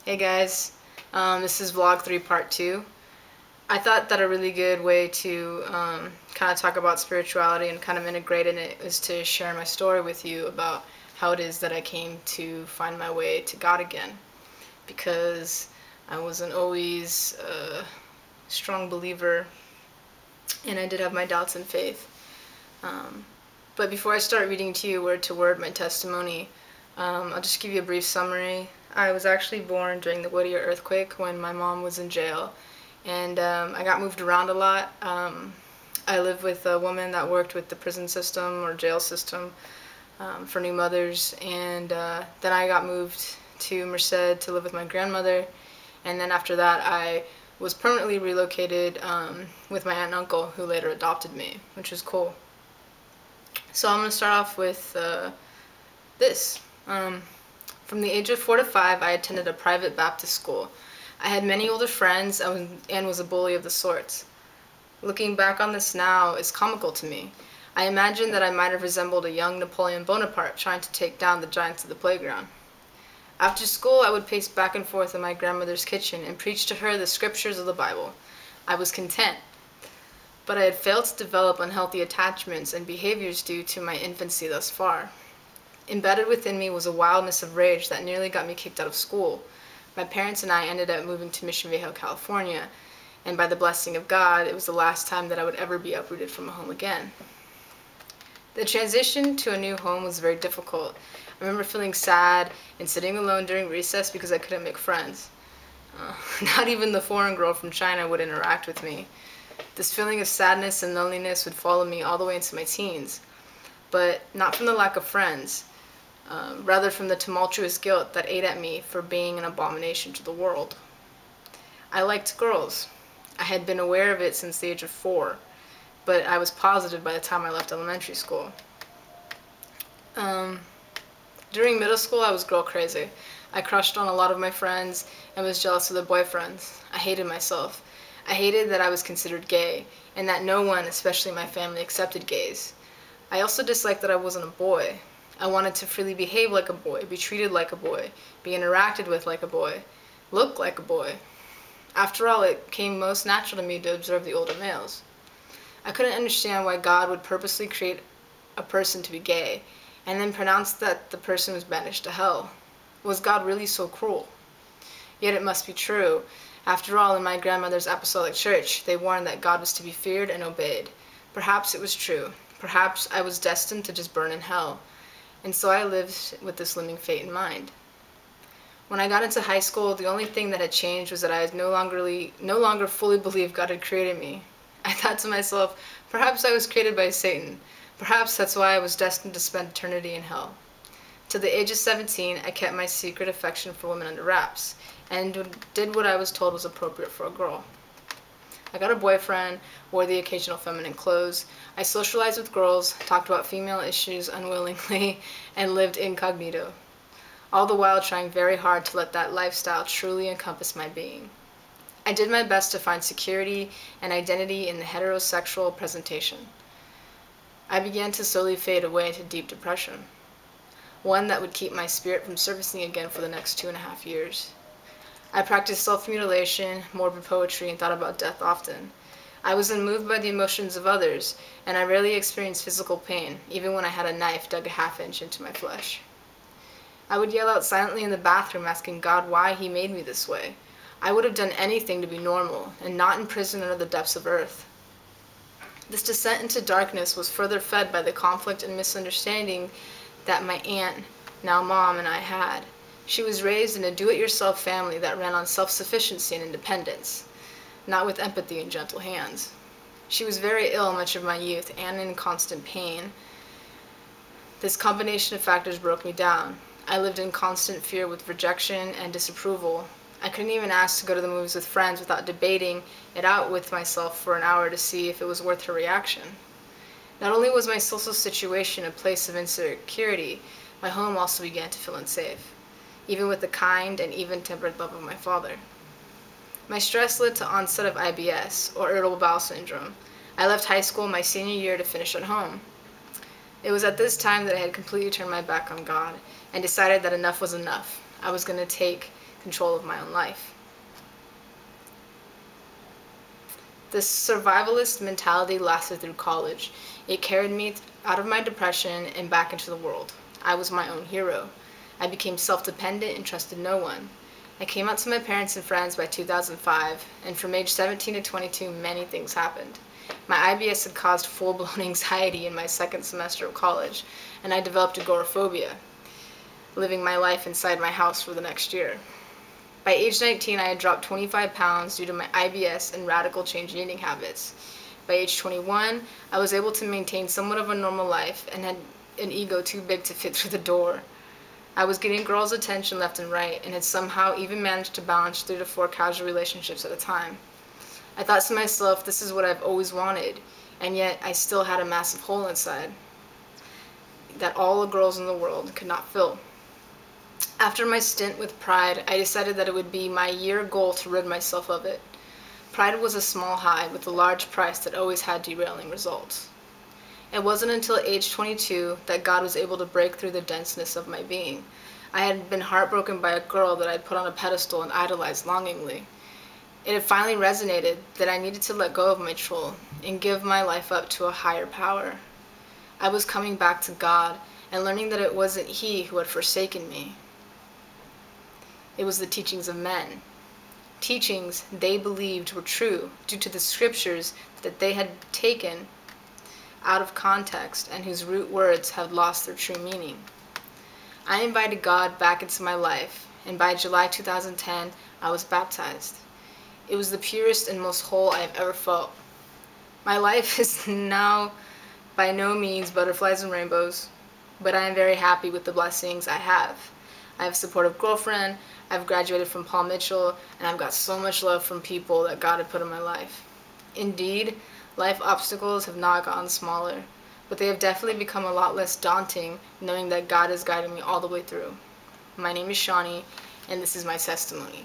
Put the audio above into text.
Hey guys, this is vlog 3 part 2. I thought that a really good way to kind of talk about spirituality and kind of integrate in it is to share my story with you about how it is that I came to find my way to God again. Because I wasn't always a strong believer and I did have my doubts in faith. But before I start reading to you word to word my testimony, I'll just give you a brief summary. I was actually born during the Whittier earthquake when my mom was in jail, and I got moved around a lot. I lived with a woman that worked with the prison system or jail system for new mothers, and then I got moved to Merced to live with my grandmother, and then after that I was permanently relocated with my aunt and uncle, who later adopted me, which was cool. So I'm going to start off with this. From the age of 4 to 5, I attended a private Baptist school. I had many older friends and was a bully of the sorts. Looking back on this now is comical to me. I imagine that I might have resembled a young Napoleon Bonaparte trying to take down the giants of the playground. After school, I would pace back and forth in my grandmother's kitchen and preach to her the scriptures of the Bible. I was content, but I had failed to develop unhealthy attachments and behaviors due to my infancy thus far. Embedded within me was a wildness of rage that nearly got me kicked out of school. My parents and I ended up moving to Mission Viejo, California, and by the blessing of God, it was the last time that I would ever be uprooted from a home again. The transition to a new home was very difficult. I remember feeling sad and sitting alone during recess because I couldn't make friends. Not even the foreign girl from China would interact with me. This feeling of sadness and loneliness would follow me all the way into my teens, but not from the lack of friends. Rather from the tumultuous guilt that ate at me for being an abomination to the world. I liked girls. I had been aware of it since the age of 4, but I was positive by the time I left elementary school. During middle school, I was girl crazy. I crushed on a lot of my friends and was jealous of their boyfriends. I hated myself. I hated that I was considered gay, and that no one, especially my family, accepted gays. I also disliked that I wasn't a boy. I wanted to freely behave like a boy, be treated like a boy, be interacted with like a boy, look like a boy. After all, it came most natural to me to observe the older males. I couldn't understand why God would purposely create a person to be gay, and then pronounce that the person was banished to hell. Was God really so cruel? Yet it must be true. After all, in my grandmother's apostolic church, they warned that God was to be feared and obeyed. Perhaps it was true. Perhaps I was destined to just burn in hell. And so I lived with this looming fate in mind. When I got into high school, the only thing that had changed was that I no longer fully believed God had created me. I thought to myself, perhaps I was created by Satan. Perhaps that's why I was destined to spend eternity in hell. Till the age of 17, I kept my secret affection for women under wraps, and did what I was told was appropriate for a girl. I got a boyfriend, wore the occasional feminine clothes. I socialized with girls, talked about female issues unwillingly, and lived incognito. All the while trying very hard to let that lifestyle truly encompass my being. I did my best to find security and identity in the heterosexual presentation. I began to slowly fade away into deep depression, one that would keep my spirit from surfacing again for the next 2.5 years. I practiced self-mutilation, morbid poetry, and thought about death often. I was unmoved by the emotions of others, and I rarely experienced physical pain, even when I had a knife dug a half-inch into my flesh. I would yell out silently in the bathroom, asking God why He made me this way. I would have done anything to be normal, and not imprisoned under the depths of earth. This descent into darkness was further fed by the conflict and misunderstanding that my aunt, now mom, and I had. She was raised in a do-it-yourself family that ran on self-sufficiency and independence, not with empathy and gentle hands. She was very ill much of my youth and in constant pain. This combination of factors broke me down. I lived in constant fear with rejection and disapproval. I couldn't even ask to go to the movies with friends without debating it out with myself for an hour to see if it was worth her reaction. Not only was my social situation a place of insecurity, my home also began to feel unsafe, even with the kind and even-tempered love of my father. My stress led to onset of IBS, or irritable bowel syndrome. I left high school my senior year to finish at home. It was at this time that I had completely turned my back on God and decided that enough was enough. I was going to take control of my own life. This survivalist mentality lasted through college. It carried me out of my depression and back into the world. I was my own hero. I became self-dependent and trusted no one. I came out to my parents and friends by 2005, and from age 17 to 22, many things happened. My IBS had caused full-blown anxiety in my second semester of college, and I developed agoraphobia, living my life inside my house for the next year. By age 19, I had dropped 25 pounds due to my IBS and radical change in eating habits. By age 21, I was able to maintain somewhat of a normal life and had an ego too big to fit through the door. I was getting girls' attention left and right and had somehow even managed to balance 3 to 4 casual relationships at a time. I thought to myself, this is what I've always wanted, and yet I still had a massive hole inside that all the girls in the world could not fill. After my stint with pride, I decided that it would be my year goal to rid myself of it. Pride was a small high with a large price that always had derailing results. It wasn't until age 22 that God was able to break through the denseness of my being. I had been heartbroken by a girl that I'd put on a pedestal and idolized longingly. It had finally resonated that I needed to let go of my troll and give my life up to a higher power. I was coming back to God and learning that it wasn't He who had forsaken me. It was the teachings of men. Teachings they believed were true due to the scriptures that they had taken out of context and whose root words had lost their true meaning. I invited God back into my life, and by July 2010, I was baptized. It was the purest and most whole I have ever felt. My life is now by no means butterflies and rainbows, but I am very happy with the blessings I have. I have a supportive girlfriend, I've graduated from Paul Mitchell, and I've got so much love from people that God had put in my life. Indeed, life obstacles have not gotten smaller, but they have definitely become a lot less daunting knowing that God is guiding me all the way through. My name is Shawnee, and this is my testimony.